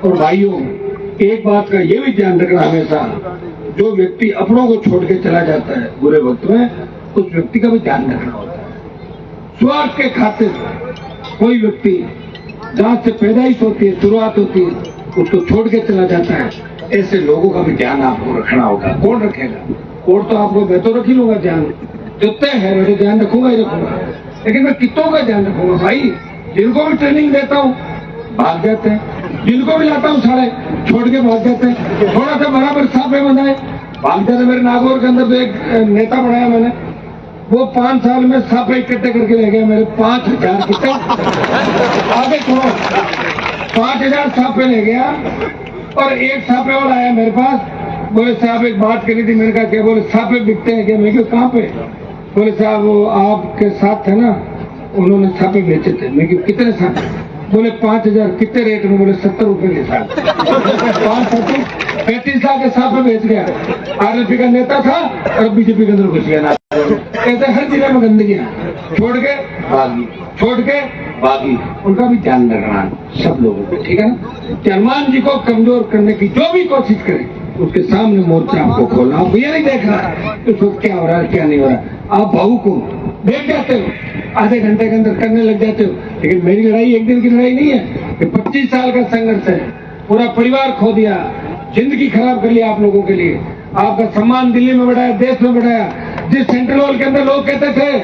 और भाइयों, एक बात का ये भी ध्यान रखना हमेशा, जो व्यक्ति अपनों को छोड़ के चला जाता है बुरे वक्त में, उस व्यक्ति का भी ध्यान रखना होता है। स्वार्थ के खातिर कोई व्यक्ति जहां से पैदाइश होती है, शुरुआत होती है, उसको छोड़ के चला जाता है, ऐसे लोगों का भी ध्यान आपको रखना होगा। कौन रखेगा? और तो आपको मैं तो रख ही लूंगा ध्यान, जो तय है मैं तो ध्यान रखूंगा ही रखूंगा, लेकिन मैं कितनों का ध्यान रखूंगा भाई? जिनको भी ट्रेनिंग देता हूँ भाग जाते हैं, जिनको भी लाता हूँ साढ़े छोड़ के भाग जाते हैं, थोड़ा सा बराबर साफे बनाए भाग जाते। मेरे नागौर के अंदर तो एक नेता बनाया मैंने, वो 5 साल में साफे इकट्ठे करके ले गए मेरे 5000 कितने आगे छोड़ो 5000 साफे ले गया। और एक साफे वाला आया मेरे पास, बोले साहब एक बात करी थी। मैंने कहा क्या? बोले साफे बिकते हैं क्या? मैं क्यों कहाँ पे? बोले साहब वो आपके साथ थे ना, उन्होंने साफे बेचे थे। मैं क्यों कितने साफे? बोले 5000। कितने रेट में? बोले 70 रुपए के साथ। 35 लाख के साफे बेच गया। आरएलपी का नेता था और बीजेपी के अंदर घुस गया। ऐसे हर जिले में गंदगियां छोड़ के भागी, छोड़ के भागी। उनका भी ध्यान रखना सब लोगों को, ठीक है ना? हनुमान जी को कमजोर करने की जो भी कोशिश करे, उसके सामने मोर्चा आपको खोलना। आप ये नहीं देखना कि क्या हो रहा है क्या नहीं हो रहा। आप भावुक को देख जाते हो, आधे घंटे के अंदर करने लग जाते हो। लेकिन मेरी लड़ाई एक दिन की लड़ाई नहीं है, ये 25 साल का संघर्ष है। पूरा परिवार खो दिया, जिंदगी खराब कर लिया आप लोगों के लिए। आपका सम्मान दिल्ली में बढ़ाया, देश में बढ़ाया। जिस सेंट्रल हॉल के अंदर लोग कहते थे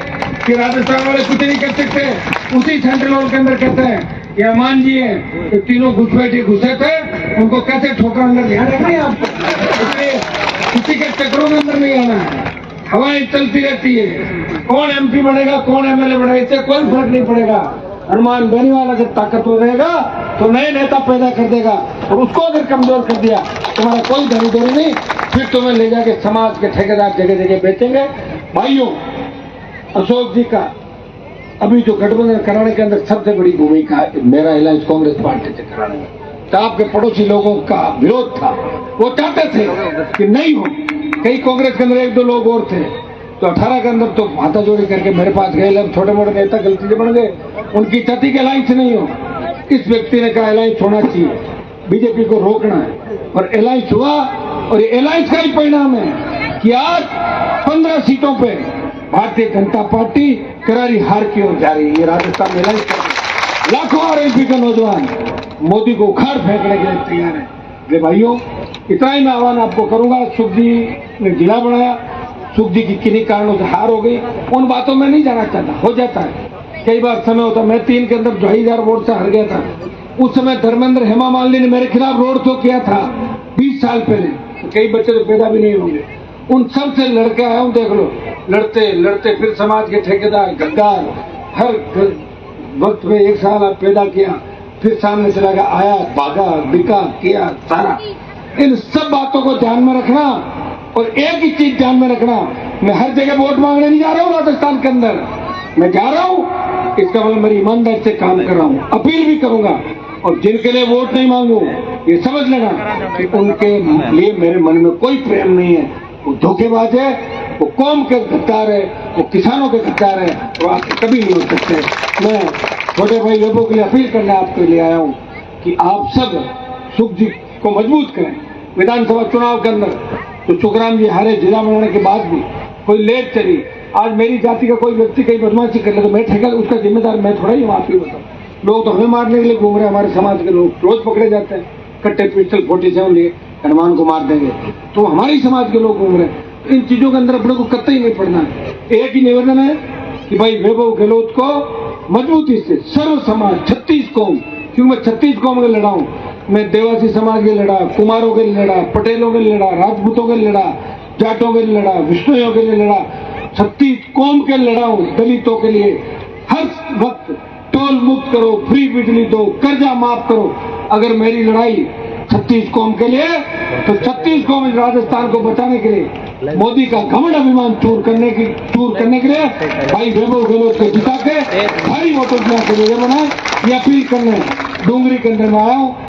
कि राजस्थान वाले कुछ नहीं कर सकते, उसी सेंट्रल हॉल के अंदर कहते हैं ये हनुमान जी है, तो तीनों घुसपैठे घुसे थे, उनको कैसे ठोकर अंदर ध्यान रखना है आपको। इसलिए किसी के चक्रों के अंदर नहीं आना है। हवाएं चलती रहती है, कौन एमपी बनेगा कौन एमएलए बनेगा इससे कोई फर्क नहीं पड़ेगा। हनुमान बेनीवाल अगर ताकतवर रहेगा तो नए नेता पैदा कर देगा, और उसको अगर कमजोर कर दिया तुम्हारा कोई धनीधोरी नहीं, फिर तुम्हें ले जाके समाज के ठेकेदार जगह जगह बेचेंगे। भाइयों, अशोक जी का अभी जो गठबंधन कराने के अंदर सबसे बड़ी भूमिका मेरा अलायंस कांग्रेस पार्टी से कराने में, तो आपके पड़ोसी लोगों का विरोध था। वो चाहते थे कि नहीं हो। कई कांग्रेस के अंदर 1-2 लोग और थे, तो 18 के अंदर तो हाथा जोड़ी करके मेरे पास गए। अब छोटे मोटे नेता गलती से बन गए, उनकी चाहती कि अलायंस नहीं हो। इस व्यक्ति ने कहा अलायंस होना चाहिए, बीजेपी को रोकना है, और अलायंस हुआ। और ये अलायंस का ही परिणाम है कि आज 15 सीटों पे भारतीय जनता पार्टी करारी हार की ओर जा रही है। राजस्थान में अलायंस लाखों आरएलपी के नौजवान मोदी को उखाड़ फेंकने के लिए तैयार है। ये भाइयों, इतना ही मैं आह्वान आपको करूंगा। सुख जी ने जिला बनाया, सुख जी की किन्हीं कारणों से हार हो गई, उन बातों में नहीं जाना चाहता। हो जाता है कई बार, समय होता। मैं 3 के अंदर 2,500 वोट से हार गया था। उस समय धर्मेंद्र हेमा मालिनी ने मेरे खिलाफ रोड शो किया था 20 साल पहले, तो कई बच्चे तो पैदा भी नहीं होंगे। उन सब से लड़के आया हूं, देख लो। लड़ते लड़ते फिर समाज के ठेकेदार गद्दार हर वक्त में 1 साल आप पैदा किया, फिर सामने चला गया, आया भागा बिका किया सारा। इन सब बातों को ध्यान में रखना, और एक ही चीज ध्यान में रखना, मैं हर जगह वोट मांगने नहीं जा रहा हूँ। राजस्थान के अंदर मैं जा रहा हूँ, इसका मतलब मेरी ईमानदारी से काम कर रहा हूँ। अपील भी करूंगा, और जिनके लिए वोट नहीं मांगू ये समझ लेना कि उनके लिए मेरे मन में कोई प्रेम नहीं है। वो धोखेबाज है, वो कौम के गद्दार है, वो किसानों के गद्दार है, वो आपके कभी नहीं हो सकते। मैं छोटे भाई लोगों के लिए अपील करने आपके लिए आया हूँ कि आप सब सुख जी को मजबूत करें। विधानसभा चुनाव के अंदर तो सुखराम जी हारे, जिला बनाने के बाद भी कोई लेट चली। आज मेरी जाति का कोई व्यक्ति कहीं बदमाशी कर ले तो मैं ठेका उसका जिम्मेदार मैं थोड़ा ही। आप ही बताओ, लोग तो हमें मारने के लिए घूम रहे हैं। हमारे समाज के लोग रोज पकड़े जाते हैं, कट्टे पिस्टल 47 लिए हनुमान को मार देंगे, तो हमारे ही समाज के लोग घूम रहे हैं। इन चीजों के अंदर अपने को कतई नहीं पड़ना है। एक ही निवेदन है कि भाई वैभव गहलोत को मजबूती से सर्व समाज 36 कौम, क्योंकि मैं 36 कौम के लड़ा हूँ। मैं देवासी समाज के लड़ा, कुमारों के लिए लड़ा, पटेलों के लिए लड़ा, राजपूतों के लिए लड़ा, जाटों के लिए लड़ा, विष्णुओं के लिए लड़ा, 36 कौम के लड़ा हूँ। दलितों के लिए हर वक्त टोल मुक्त करो, फ्री बिजली दो, कर्जा माफ करो। अगर मेरी लड़ाई 36 कौम के लिए, तो 36 कौम राजस्थान को बचाने के लिए, मोदी का घमंड अभिमान चूर करने के लिए भाई वैभव गहलोत को जिता के भारी वोटों से बनाए, ये अपील करने डूंगरी के अंदर में आया हूँ।